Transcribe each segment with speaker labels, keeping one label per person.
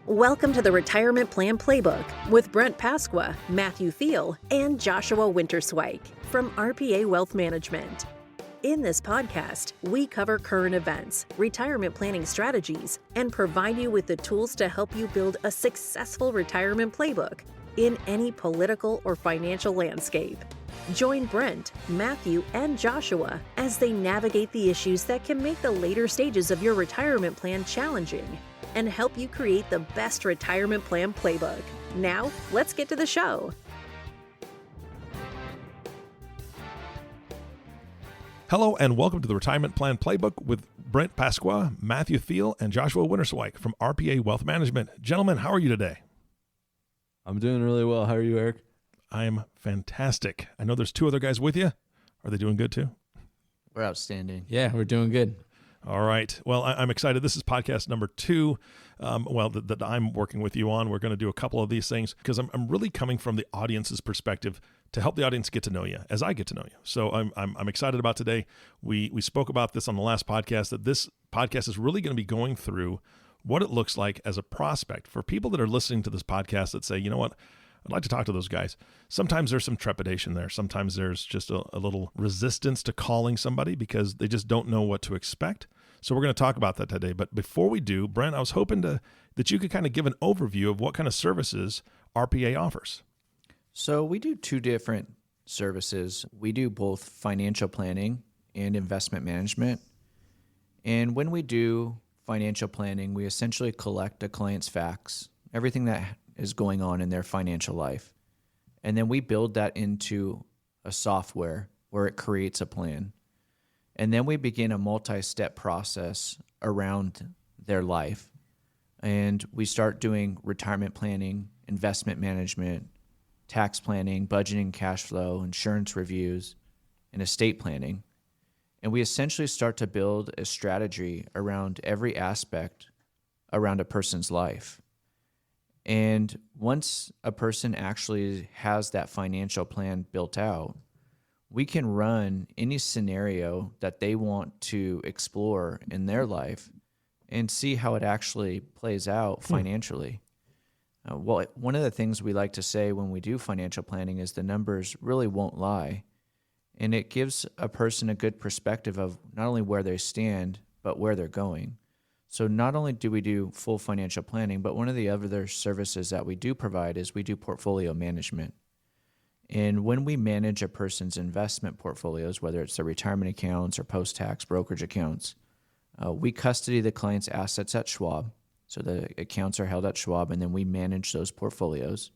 Speaker 1: Welcome to the Retirement Plan Playbook with Brent Pasqua, Matthew Theal, and Joshua Winterswyk from RPA Wealth Management. In this podcast, we cover current events, retirement planning strategies, and provide you with the tools to help you build a successful retirement playbook in any political or financial landscape. Join Brent, Matthew, and Joshua as they navigate the issues that can make the later stages of your retirement plan challenging and help you create the best retirement plan playbook. Now, let's get to the show.
Speaker 2: Hello and welcome to the Retirement Plan Playbook with Brent Pasqua, Matthew Theal, and Joshua Winterswyk from RPA Wealth Management. Gentlemen, how are you today?
Speaker 3: I'm doing really well. How are you, Eric?
Speaker 2: I am fantastic. I know there's two other guys with you. Are they doing good too?
Speaker 4: We're outstanding.
Speaker 5: Yeah, we're doing good.
Speaker 2: All right. Well, I'm excited. This is podcast number 2. That I'm working with you on. We're going to do a couple of these things because I'm really coming from the audience's perspective to help the audience get to know you as I get to know you. So I'm excited about today. We spoke about this on the last podcast, that this podcast is really going to be going through what it looks like as a prospect for people that are listening to this podcast that say, you know what, I'd like to talk to those guys. Sometimes there's some trepidation there. Sometimes there's just a little resistance to calling somebody because they just don't know what to expect. So we're going to talk about that today. But before we do, Brent, I was hoping that you could kind of give an overview of what kind of services RPA offers.
Speaker 4: So we do two different services. We do both financial planning and investment management. And when we do financial planning, we essentially collect a client's facts, everything that is going on in their financial life. And then we build that into a software where it creates a plan. And then we begin a multi-step process around their life. And we start doing retirement planning, investment management, tax planning, budgeting, cash flow, insurance reviews, and estate planning. And we essentially start to build a strategy around every aspect around a person's life. And once a person actually has that financial plan built out, we can run any scenario that they want to explore in their life and see how it actually plays out financially. One of the things we like to say when we do financial planning is the numbers really won't lie. And it gives a person a good perspective of not only where they stand, but where they're going. So not only do we do full financial planning, but one of the other services that we do provide is we do portfolio management. And when we manage a person's investment portfolios, whether it's their retirement accounts or post-tax brokerage accounts, we custody the client's assets at Schwab. So the accounts are held at Schwab, and then we manage those portfolios.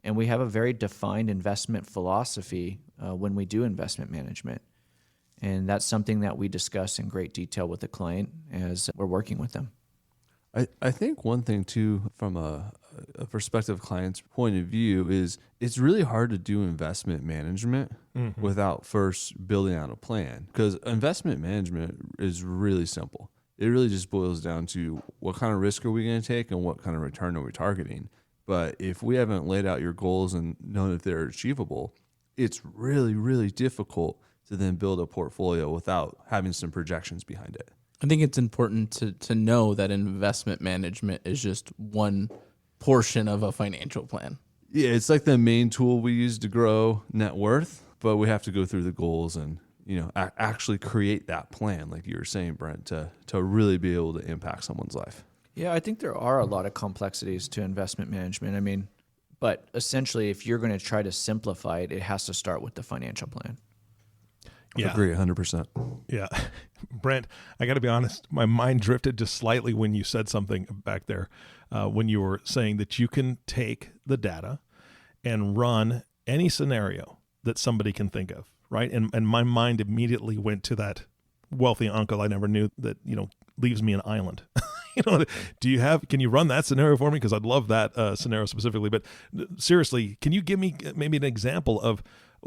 Speaker 4: And we have a very defined investment philosophy when we do investment management. And that's something that we discuss in great detail with the client as we're working with them.
Speaker 3: I think one thing, too, from a prospective client's point of view is it's really hard to do investment management without first building out a plan, because investment management is really simple. It really just boils down to what kind of risk are we going to take and what kind of return are we targeting. But if we haven't laid out your goals and known if they're achievable, it's really, really difficult to then build a portfolio without having some projections behind it.
Speaker 5: I think it's important to know that investment management is just one portion of a financial plan.
Speaker 3: Yeah, it's like the main tool we use to grow net worth, but we have to go through the goals and actually create that plan, like you were saying, Brent, to really be able to impact someone's life.
Speaker 4: Yeah, I think there are a lot of complexities to investment management. But essentially, if you're going to try to simplify it, it has to start with the financial plan.
Speaker 2: Yeah.
Speaker 3: Agree 100%.
Speaker 2: Yeah. Brent, I got to be honest, my mind drifted just slightly when you said something back there, when you were saying that you can take the data and run any scenario that somebody can think of, right? And my mind immediately went to that wealthy uncle I never knew that, leaves me an island. Can you run that scenario for me? Because I'd love that scenario specifically. But seriously, can you give me maybe an example of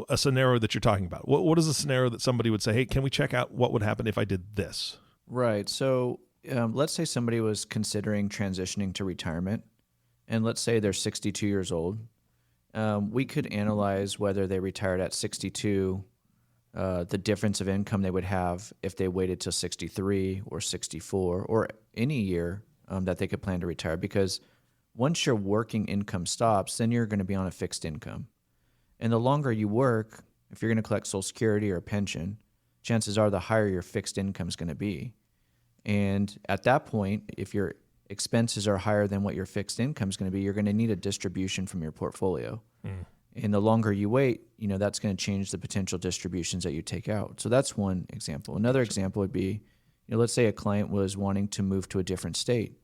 Speaker 2: a scenario that you're talking about? What is a scenario that somebody would say, hey, can we check out what would happen if I did this?
Speaker 4: Right. So let's say somebody was considering transitioning to retirement, and let's say they're 62 years old. We could analyze whether they retired at 62, the difference of income they would have if they waited till 63 or 64 or any year that they could plan to retire. Because once your working income stops, then you're going to be on a fixed income. And the longer you work, if you're going to collect Social Security or a pension, chances are the higher your fixed income is going to be. And at that point, if your expenses are higher than what your fixed income is going to be, you're going to need a distribution from your portfolio. And the longer you wait, that's going to change the potential distributions that you take out. So that's one example. Another example would be, let's say a client was wanting to move to a different state,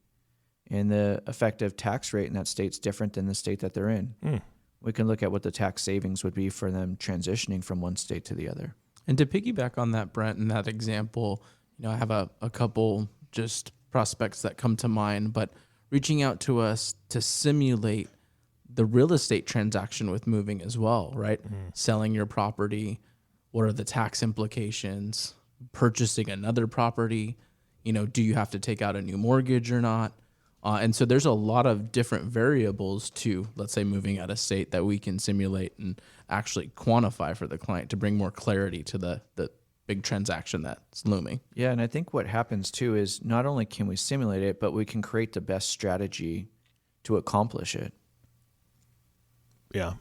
Speaker 4: and the effective tax rate in that state's different than the state that they're in. We can look at what the tax savings would be for them transitioning from one state to the other.
Speaker 5: And to piggyback on that, Brent, in that example, I have a couple just prospects that come to mind, but reaching out to us to simulate the real estate transaction with moving as well, right? Selling your property, what are the tax implications? Purchasing another property, do you have to take out a new mortgage or not? And so there's a lot of different variables to, let's say, moving out of state that we can simulate and actually quantify for the client to bring more clarity to the big transaction that's looming.
Speaker 4: Yeah, and I think what happens too is not only can we simulate it, but we can create the best strategy to accomplish it.
Speaker 2: Yeah.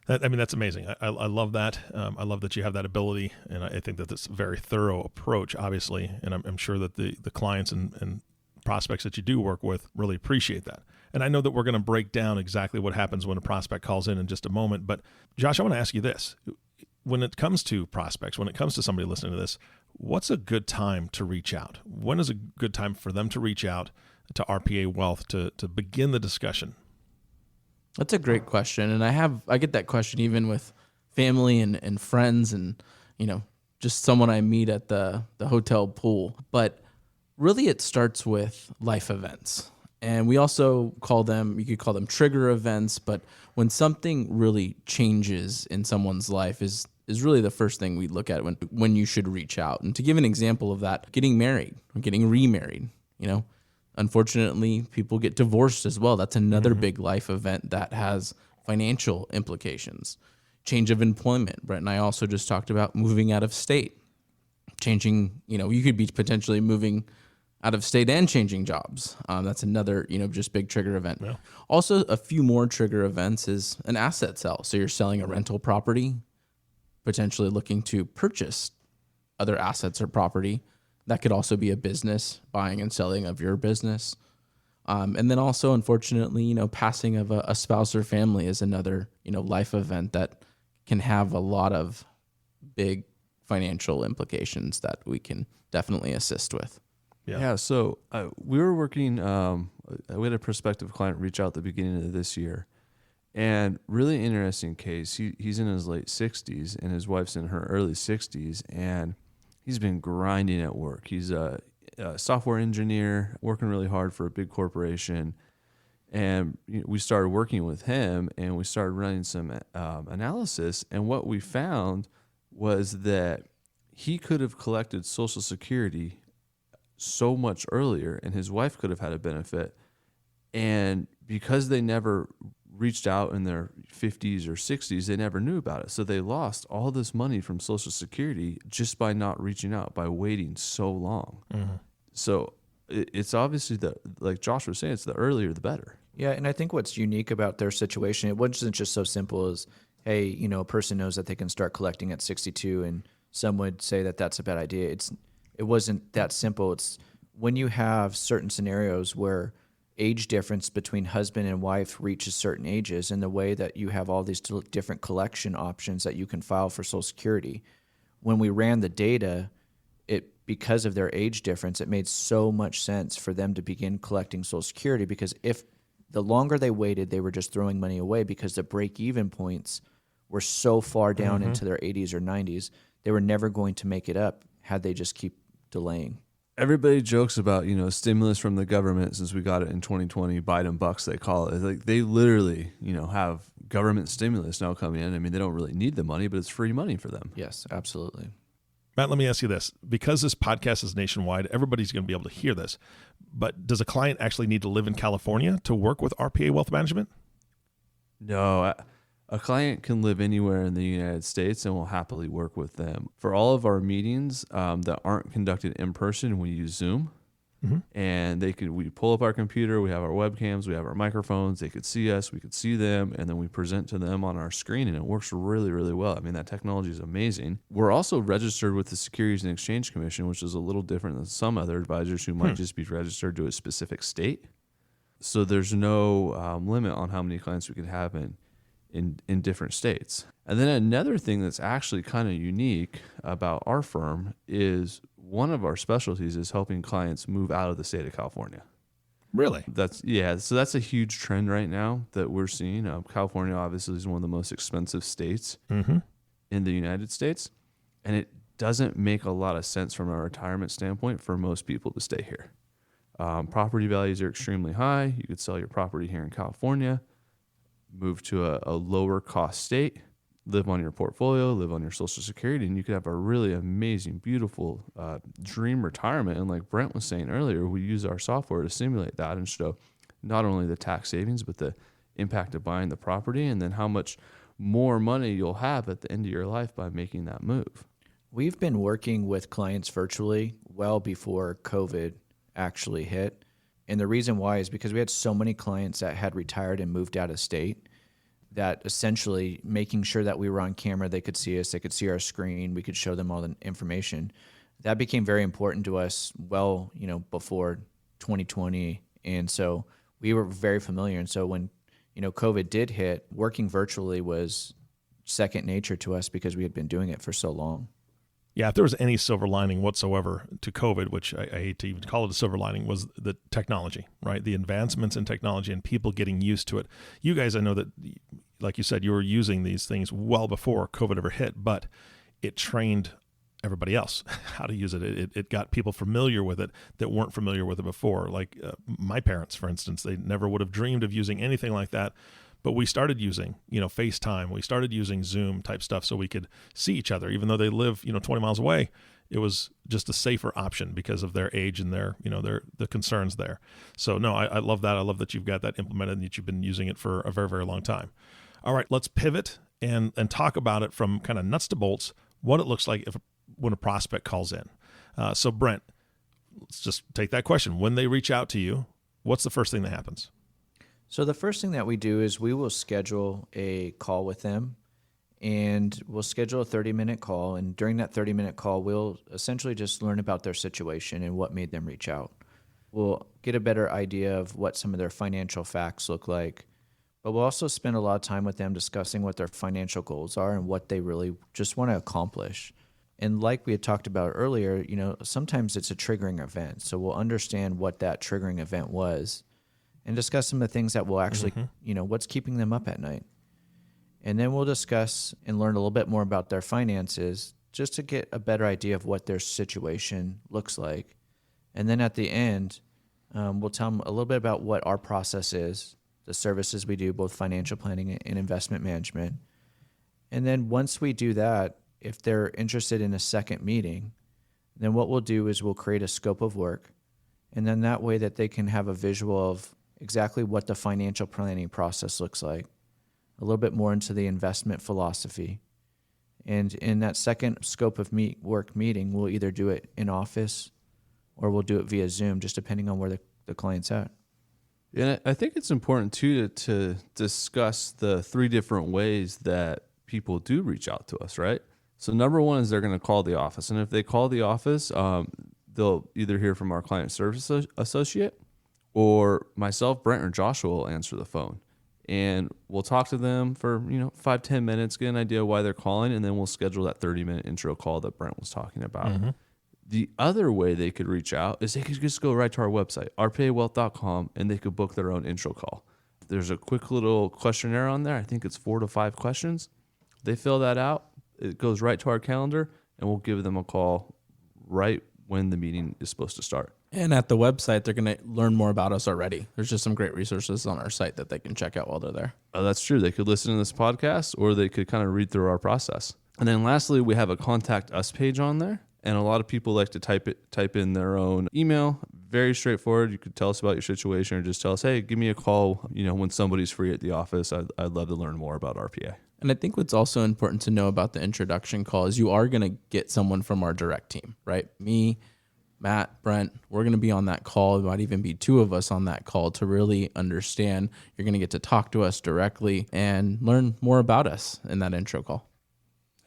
Speaker 2: That's amazing. I love that. I love that you have that ability, and I think that that's a very thorough approach, obviously, and I'm sure that the clients and prospects that you do work with really appreciate that. And I know that we're going to break down exactly what happens when a prospect calls in just a moment, but Josh, I want to ask you this. When it comes to prospects, when it comes to somebody listening to this, what's a good time to reach out? When is a good time for them to reach out to RPA Wealth to begin the discussion?
Speaker 5: That's a great question. And I get that question even with family and friends and, just someone I meet at the hotel pool. But really it starts with life events. And we also you could call them trigger events, but when something really changes in someone's life is really the first thing we look at when you should reach out. And to give an example of that, getting married or getting remarried, unfortunately, people get divorced as well. That's another big life event that has financial implications. Change of employment. Brent and I also just talked about moving out of state. Changing, you could be potentially moving out of state and changing jobs. That's another, just big trigger event. Yeah. Also, a few more trigger events is an asset sale. So you're selling a rental property, potentially looking to purchase other assets or property. That could also be a business, buying and selling of your business. And then also, unfortunately, passing of a spouse or family is another, life event that can have a lot of big financial implications that we can definitely assist with.
Speaker 3: Yeah. So we were working, we had a prospective client reach out at the beginning of this year, and really interesting case. He's in his late 60s and his wife's in her early 60s, and he's been grinding at work. He's a software engineer working really hard for a big corporation. And we started working with him and we started running some analysis. And what we found was that he could have collected Social Security so much earlier and his wife could have had a benefit. And because they never reached out in their 50s or 60s, they never knew about it. So they lost all this money from Social Security just by not reaching out, by waiting so long. So it's obviously like Josh was saying, it's the earlier the better.
Speaker 4: Yeah, and I think what's unique about their situation, it wasn't just so simple as, hey, a person knows that they can start collecting at 62, and some would say that that's a bad idea. It wasn't that simple. It's when you have certain scenarios where age difference between husband and wife reaches certain ages, and the way that you have all these different collection options that you can file for Social Security. When we ran the data, because of their age difference, it made so much sense for them to begin collecting Social Security, because if the longer they waited, they were just throwing money away because the break-even points were so far down into their 80s or 90s, they were never going to make it up had they just keep delaying.
Speaker 3: Everybody jokes about, stimulus from the government since we got it in 2020, Biden bucks they call it. Like they literally, have government stimulus now coming in. I mean, they don't really need the money, but it's free money for them.
Speaker 4: Yes, absolutely.
Speaker 2: Matt, let me ask you this. Because this podcast is nationwide, everybody's going to be able to hear this. But does a client actually need to live in California to work with RPA Wealth Management?
Speaker 3: No, a client can live anywhere in the United States and we'll happily work with them. For all of our meetings that aren't conducted in person, we use Zoom. And we pull up our computer, we have our webcams, we have our microphones, they could see us, we could see them, and then we present to them on our screen, and it works really, really well. I mean, that technology is amazing. We're also registered with the Securities and Exchange Commission, which is a little different than some other advisors who might just be registered to a specific state. So there's no limit on how many clients we could have in different states. And then another thing that's actually kind of unique about our firm is one of our specialties is helping clients move out of the state of California.
Speaker 2: Really?
Speaker 3: So that's a huge trend right now that we're seeing. California obviously is one of the most expensive states in the United States, and it doesn't make a lot of sense from a retirement standpoint for most people to stay here. Property values are extremely high. You could sell your property here in California, move to a lower cost state, live on your portfolio, live on your Social Security, and you could have a really amazing, beautiful dream retirement. And like Brent was saying earlier, we use our software to simulate that and show not only the tax savings, but the impact of buying the property, and then how much more money you'll have at the end of your life by making that move.
Speaker 4: We've been working with clients virtually well before COVID actually hit. And the reason why is because we had so many clients that had retired and moved out of state that essentially making sure that we were on camera, they could see us, they could see our screen, we could show them all the information. That became very important to us before 2020. And so we were very familiar. And so when, COVID did hit, working virtually was second nature to us because we had been doing it for so long.
Speaker 2: Yeah, if there was any silver lining whatsoever to COVID, which I hate to even call it a silver lining, was the technology, right? The advancements in technology and people getting used to it. You guys, I know that, like you said, you were using these things well before COVID ever hit, but it trained everybody else how to use it. It got people familiar with it that weren't familiar with it before. Like my parents, for instance, they never would have dreamed of using anything like that. But we started using, FaceTime. We started using Zoom type stuff so we could see each other, even though they live, 20 miles away. It was just a safer option because of their age and the concerns there. So no, I love that. I love that you've got that implemented and that you've been using it for a very, very long time. All right, let's pivot and talk about it from kind of nuts to bolts, what it looks like when a prospect calls in. So Brent, let's just take that question. When they reach out to you, what's the first thing that happens?
Speaker 4: So the first thing that we do is we will schedule a call with them, and we'll schedule a 30-minute call. And during that 30-minute call, we'll essentially just learn about their situation and what made them reach out. We'll get a better idea of what some of their financial facts look like, but we'll also spend a lot of time with them discussing what their financial goals are and what they really just want to accomplish. And like we had talked about earlier, sometimes it's a triggering event. So we'll understand what that triggering event was and discuss some of the things that will actually, what's keeping them up at night. And then we'll discuss and learn a little bit more about their finances just to get a better idea of what their situation looks like. And then at the end, we'll tell them a little bit about what our process is, the services we do, both financial planning and investment management. And then once we do that, if they're interested in a second meeting, then what we'll do is we'll create a scope of work. And then that way that they can have a visual of exactly what the financial planning process looks like, a little bit more into the investment philosophy. And in that second scope of work meeting, we'll either do it in office or we'll do it via Zoom, just depending on where the client's at.
Speaker 3: And I think it's important, too, to discuss the three different ways that people do reach out to us, right? So number one is they're going to call the office. And if they call the office, they'll either hear from our client service associate, or myself, Brent, or Joshua will answer the phone. And we'll talk to them for 5-10 minutes, get an idea why they're calling, and then we'll schedule that 30-minute intro call that Brent was talking about. The other way they could reach out is they could just go right to our website, rpawealth.com, and they could book their own intro call. There's a quick little questionnaire on there. I think it's 4 to 5 questions. They fill that out. It goes right to our calendar, and we'll give them a call right when the meeting is supposed to start.
Speaker 5: And at the website, they're going to learn more about us already. There's just some great resources on our site that they can check out while they're there.
Speaker 3: Oh, that's true. They could listen to this podcast, or they could kind of read through our process. And then lastly, we have a contact us page on there. And a lot of people like to type in their own email. Very straightforward. You could tell us about your situation or just tell us, hey, give me a call, when somebody's free at the office. I'd love to learn more about RPA.
Speaker 5: And I think what's also important to know about the introduction call is you are going to get someone from our direct team, right? Me, Matt, Brent, we're going to be on that call. It might even be two of us on that call to really understand. You're going to get to talk to us directly and learn more about us in that intro call.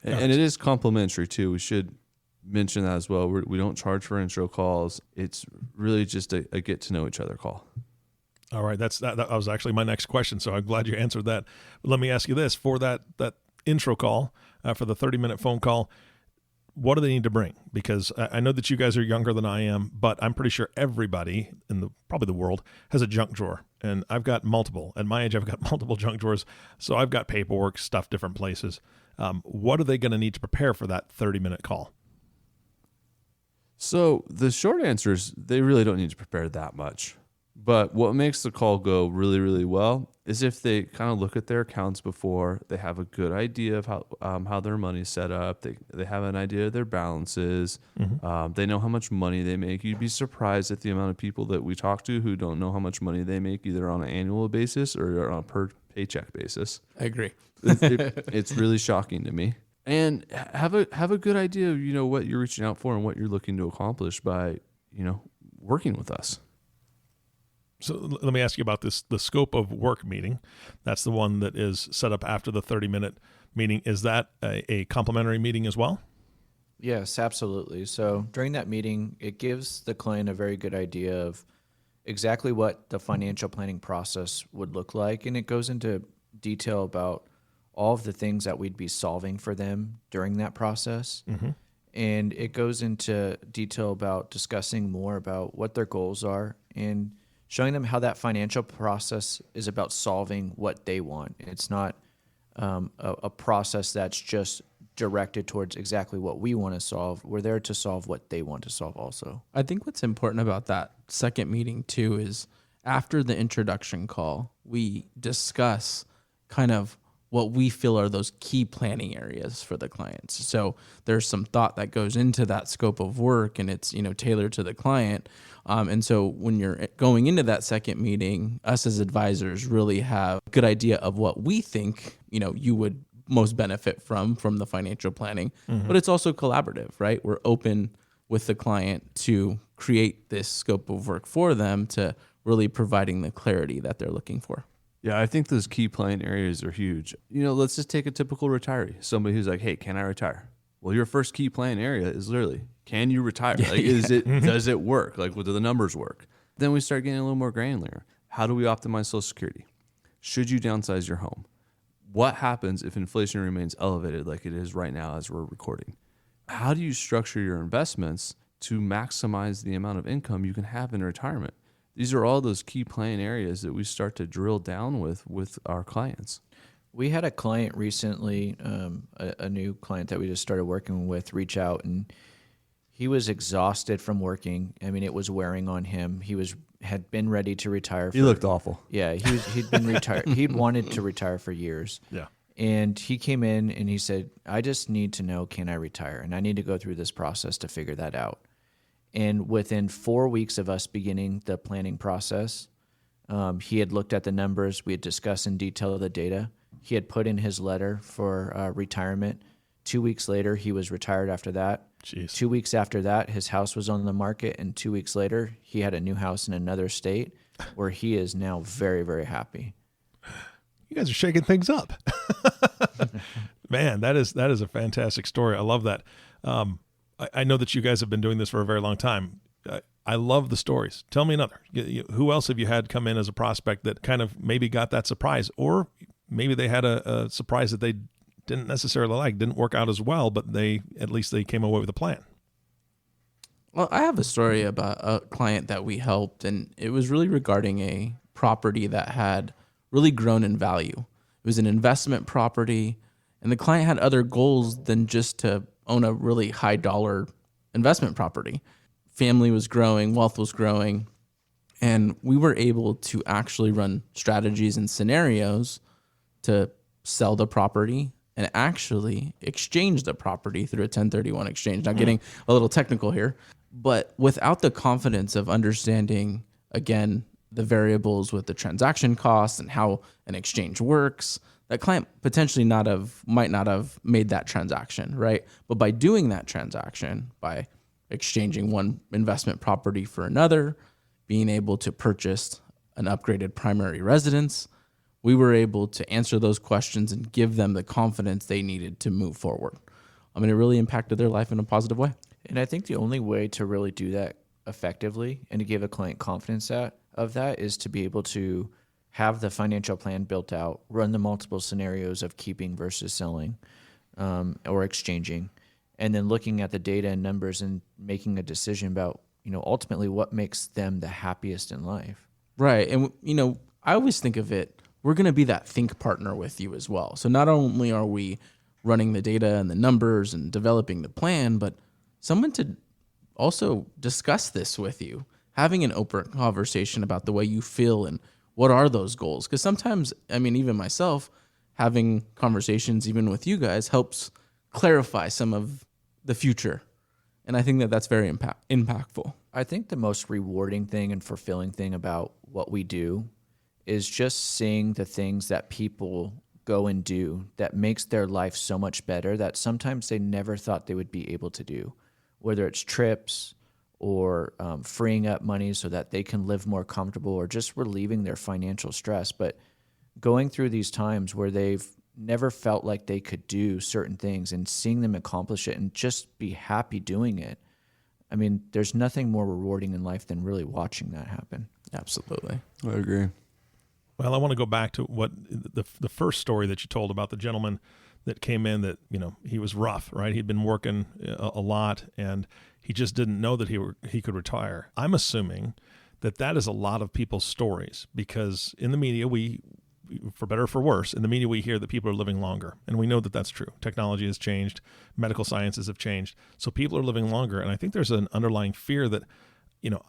Speaker 3: And it is complimentary too. We should mention that as well. We don't charge for intro calls. It's really just a get to know each other call.
Speaker 2: All right, that was actually my next question, so I'm glad you answered that. But let me ask you this: for that intro call, for the 30-minute phone call, what do they need to bring? Because I know that you guys are younger than I am, but I'm pretty sure everybody in probably the world has a junk drawer, and I've got multiple. At my age, I've got multiple junk drawers, so I've got paperwork stuffed different places. What are they going to need to prepare for that 30-minute call?
Speaker 3: So the short answer is they really don't need to prepare that much. But what makes the call go really, really well is if they kind of look at their accounts before, they have a good idea of how their money's set up. They have an idea of their balances. Mm-hmm. They know how much money they make. You'd be surprised at the amount of people that we talk to who don't know how much money they make, either on an annual basis or on a per paycheck basis.
Speaker 5: I agree.
Speaker 3: It's really shocking to me. And have a good idea of, what you're reaching out for and what you're looking to accomplish by, working with us.
Speaker 2: So let me ask you about the scope of work meeting. That's the one that is set up after the 30-minute meeting. Is that a complimentary meeting as well?
Speaker 4: Yes, absolutely. So during that meeting, it gives the client a very good idea of exactly what the financial planning process would look like. And it goes into detail about all of the things that we'd be solving for them during that process. Mm-hmm. And it goes into detail about discussing more about what their goals are and showing them how that financial process is about solving what they want. It's not a process that's just directed towards exactly what we want to solve. We're there to solve what they want to solve also.
Speaker 5: I think what's important about that second meeting too is after the introduction call, we discuss kind of what we feel are those key planning areas for the clients. So there's some thought that goes into that scope of work, and it's tailored to the client. And so when you're going into that second meeting, us as advisors really have a good idea of what we think you would most benefit from the financial planning. Mm-hmm. But it's also collaborative, right? We're open with the client to create this scope of work for them to really providing the clarity that they're looking for.
Speaker 3: Yeah, I think those key plan areas are huge. Let's just take a typical retiree. Somebody who's like, hey, can I retire? Well, your first key plan area is literally, can you retire? Does it work? Like, do the numbers work? Then we start getting a little more granular. How do we optimize Social Security? Should you downsize your home? What happens if inflation remains elevated like it is right now as we're recording? How do you structure your investments to maximize the amount of income you can have in retirement? These are all those key plan areas that we start to drill down with our clients.
Speaker 4: We had a client recently, a new client that we just started working with, reach out, and he was exhausted from working. I mean, it was wearing on him. He had been ready to retire.
Speaker 3: He looked awful.
Speaker 4: Yeah, he'd been retired. He'd wanted to retire for years.
Speaker 2: Yeah.
Speaker 4: And he came in and he said, I just need to know, can I retire? And I need to go through this process to figure that out. And within 4 weeks of us beginning the planning process, he had looked at the numbers. We had discussed in detail the data. He had put in his letter for retirement. 2 weeks later, he was retired after that.
Speaker 2: Jeez.
Speaker 4: 2 weeks after that, his house was on the market. And 2 weeks later, he had a new house in another state where he is now very, very happy.
Speaker 2: You guys are shaking things up. Man, that is a fantastic story. I love that. I know that you guys have been doing this for a very long time. I love the stories. Tell me another. Who else have you had come in as a prospect that kind of maybe got that surprise, or maybe they had a surprise that they didn't necessarily like, didn't work out as well, but at least they came away with a plan?
Speaker 5: Well, I have a story about a client that we helped, and it was really regarding a property that had really grown in value. It was an investment property, and the client had other goals than just to own a really high dollar investment property. Family was growing, wealth was growing, and we were able to actually run strategies and scenarios to sell the property and actually exchange the property through a 1031 exchange. Now, getting a little technical here, but without the confidence of understanding, again, the variables with the transaction costs and how an exchange works, that client potentially might not have made that transaction, right? But by doing that transaction, by exchanging one investment property for another, being able to purchase an upgraded primary residence. We were able to answer those questions and give them the confidence they needed to move forward. I mean, it really impacted their life in a positive way.
Speaker 4: And I think the only way to really do that effectively and to give a client confidence of that is to be able to have the financial plan built out, run the multiple scenarios of keeping versus selling or exchanging, and then looking at the data and numbers and making a decision about, ultimately what makes them the happiest in life.
Speaker 5: Right. And, I always think of it, we're going to be that think partner with you as well. So not only are we running the data and the numbers and developing the plan, but someone to also discuss this with you, having an open conversation about the way you feel and what are those goals. Because sometimes, even myself, having conversations even with you guys helps clarify some of the future. And I think that that's very impactful.
Speaker 4: I think the most rewarding thing and fulfilling thing about what we do is just seeing the things that people go and do that makes their life so much better that sometimes they never thought they would be able to do, whether it's trips or freeing up money so that they can live more comfortable or just relieving their financial stress. But going through these times where they've never felt like they could do certain things and seeing them accomplish it and just be happy doing it. There's nothing more rewarding in life than really watching that happen.
Speaker 5: Absolutely.
Speaker 3: I agree.
Speaker 2: Well, I want to go back to what the first story that you told about the gentleman that came in that, he was rough, right? He'd been working a lot and he just didn't know that he could retire. I'm assuming that is a lot of people's stories because in the media, we, for better or for worse, in the media, we hear that people are living longer. And we know that that's true. Technology has changed. Medical sciences have changed. So people are living longer. And I think there's an underlying fear that,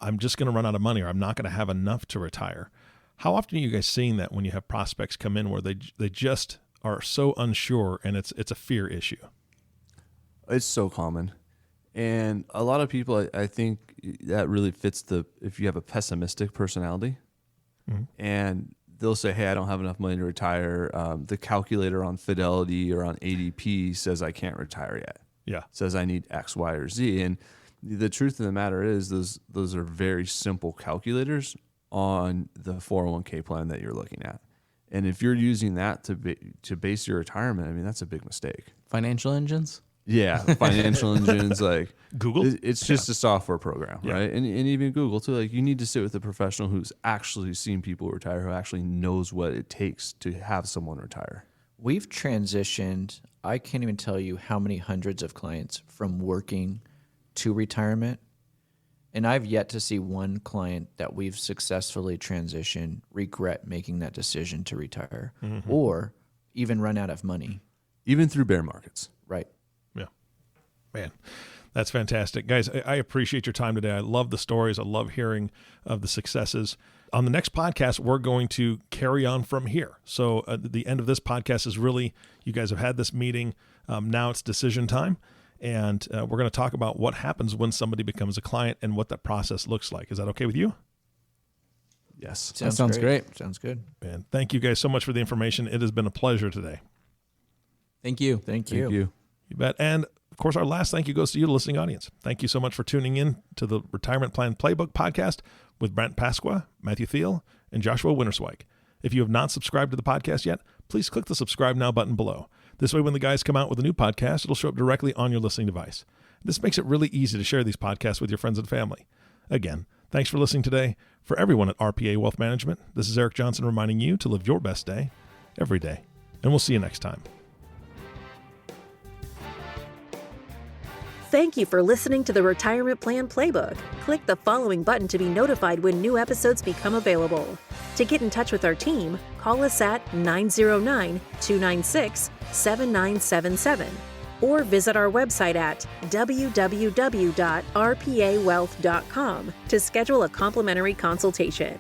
Speaker 2: I'm just going to run out of money or I'm not going to have enough to retire. How often are you guys seeing that when you have prospects come in where they just are so unsure and it's a fear issue?
Speaker 3: It's so common. And a lot of people, I think that really fits if you have a pessimistic personality and they'll say, hey, I don't have enough money to retire. The calculator on Fidelity or on ADP says I can't retire yet.
Speaker 2: Yeah.
Speaker 3: Says I need X, Y, or Z. And the truth of the matter is those are very simple calculators on the 401k plan that you're looking at. And if you're using that to base your retirement, that's a big mistake.
Speaker 5: Financial engines?
Speaker 3: Yeah, financial engines like
Speaker 2: Google.
Speaker 3: It's just a software program, right? And even Google too. Like you need to sit with a professional who's actually seen people retire, who actually knows what it takes to have someone retire.
Speaker 4: We've transitioned, I can't even tell you how many hundreds of clients from working to retirement. And I've yet to see one client that we've successfully transitioned regret making that decision to retire or even run out of money.
Speaker 3: Even through bear markets.
Speaker 4: Right.
Speaker 2: Yeah. Man, that's fantastic. Guys, I appreciate your time today. I love the stories. I love hearing of the successes. On the next podcast, we're going to carry on from here. So the end of this podcast is really, you guys have had this meeting. Now it's decision time. And we're going to talk about what happens when somebody becomes a client and what that process looks like. Is that okay with you?
Speaker 3: Yes.
Speaker 5: Sounds great.
Speaker 4: Sounds good.
Speaker 2: And thank you guys so much for the information. It has been a pleasure today.
Speaker 5: Thank you.
Speaker 4: Thank you.
Speaker 2: You bet. And of course, our last thank you goes to you, the listening audience. Thank you so much for tuning in to the Retirement Plan Playbook podcast with Brent Pasqua, Matthew Theal, and Joshua Winterswyk. If you have not subscribed to the podcast yet, please click the subscribe now button below. This way, when the guys come out with a new podcast, it'll show up directly on your listening device. This makes it really easy to share these podcasts with your friends and family. Again, thanks for listening today. For everyone at RPA Wealth Management, this is Eric Johnson reminding you to live your best day every day. And we'll see you next time.
Speaker 1: Thank you for listening to the Retirement Plan Playbook. Click the following button to be notified when new episodes become available. To get in touch with our team, call us at 909-296-7977 or visit our website at www.rpawealth.com to schedule a complimentary consultation.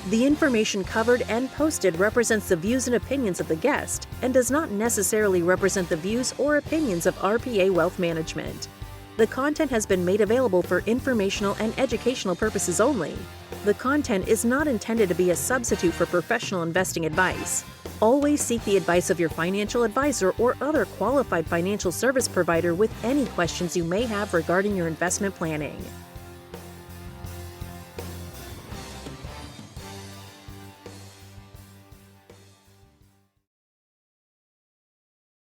Speaker 1: The information covered and posted represents the views and opinions of the guest and does not necessarily represent the views or opinions of RPA Wealth Management. The content has been made available for informational and educational purposes only. The content is not intended to be a substitute for professional investing advice. Always seek the advice of your financial advisor or other qualified financial service provider with any questions you may have regarding your investment planning.